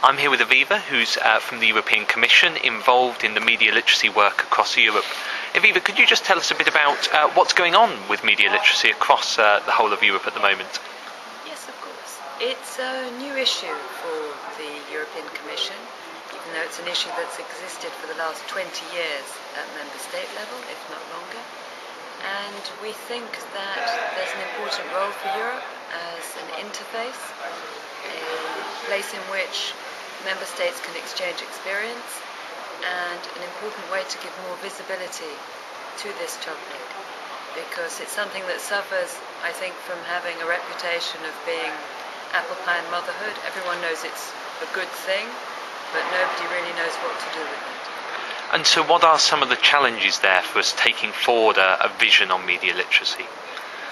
I'm here with Aviva, who's from the European Commission, involved in the media literacy work across Europe. Aviva, could you just tell us a bit about what's going on with media literacy across the whole of Europe at the moment? Yes, of course. It's a new issue for the European Commission, even though it's an issue that's existed for the last 20 years at member state level, if not longer. And we think that there's an important role for Europe as an interface, a place in which member states can exchange experience, and an important way to give more visibility to this topic, because it's something that suffers, I think, from having a reputation of being apple pie and motherhood. Everyone knows it's a good thing, but nobody really knows what to do with it. And so what are some of the challenges there for us taking forward a vision on media literacy?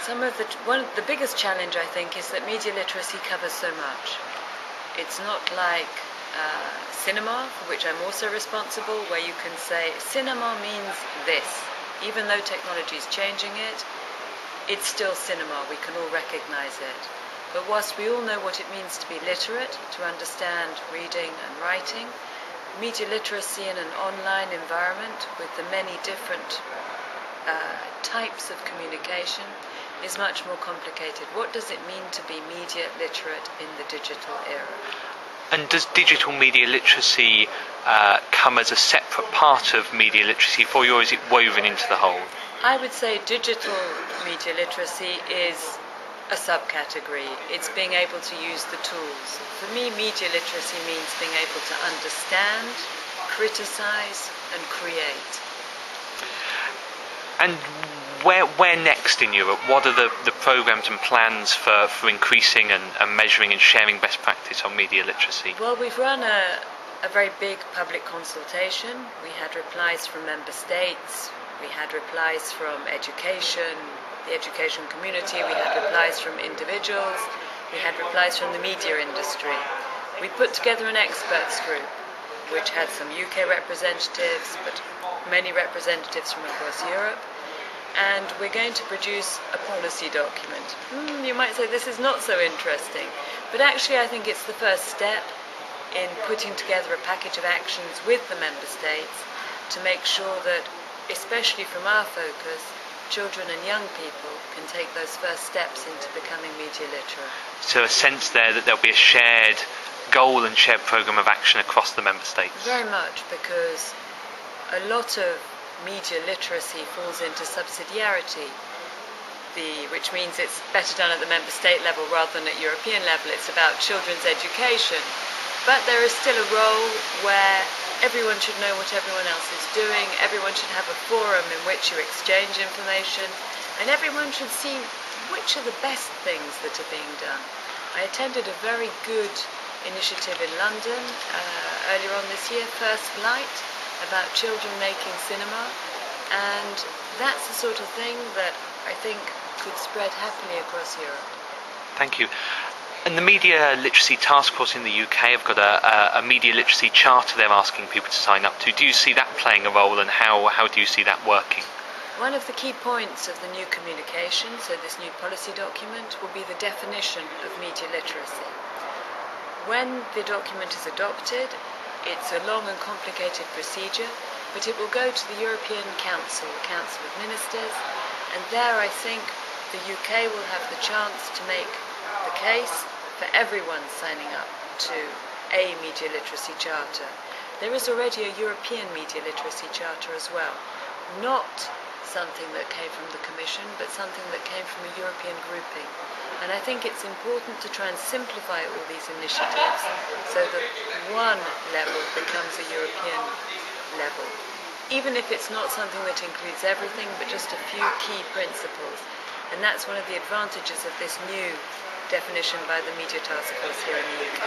One of the biggest challenge, I think, is that media literacy covers so much. It's not like cinema, for which I'm also responsible, where you can say cinema means this. Even though technology is changing it, it's still cinema. We can all recognize it. But whilst we all know what it means to be literate, to understand reading and writing, media literacy in an online environment with the many different types of communication is much more complicated. What does it mean to be media literate in the digital era? And does digital media literacy come as a separate part of media literacy for you, or is it woven into the whole? I would say digital media literacy is a subcategory. It's being able to use the tools. For me, media literacy means being able to understand, criticize, and create. And where next in Europe? What are the programmes and plans for increasing and measuring and sharing best practice on media literacy? Well, we've run a very big public consultation. We had replies from member states, we had replies from education, the education community, we had replies from individuals, we had replies from the media industry. We put together an experts group which had some UK representatives, but many representatives from across Europe, and we're going to produce a policy document. You might say this is not so interesting, but actually I think it's the first step in putting together a package of actions with the member states to make sure that, especially from our focus, children and young people can take those first steps into becoming media literate. So a sense there that there'll be a shared goal and shared programme of action across the member states? Very much, because a lot of media literacy falls into subsidiarity, which means it's better done at the member state level rather than at European level. It's about children's education. But there is still a role where everyone should know what everyone else is doing, everyone should have a forum in which you exchange information, and everyone should see which are the best things that are being done. I attended a very good initiative in London earlier on this year, First Light, about children making cinema, and that's the sort of thing that I think could spread happily across Europe. Thank you. And the Media Literacy Task Force in the UK have got a media literacy charter they're asking people to sign up to. Do you see that playing a role, and how do you see that working? One of the key points of the new communication, so this new policy document, will be the definition of media literacy. When the document is adopted, it's a long and complicated procedure, but it will go to the European Council, the Council of Ministers, and there I think the UK will have the chance to make the case for everyone signing up to a media literacy charter. There is already a European media literacy charter as well, not something that came from the Commission, but something that came from a European grouping. And I think it's important to try and simplify all these initiatives so that one level becomes a European level, even if it's not something that includes everything, but just a few key principles. And that's one of the advantages of this new definition by the Media Task Force here in the UK.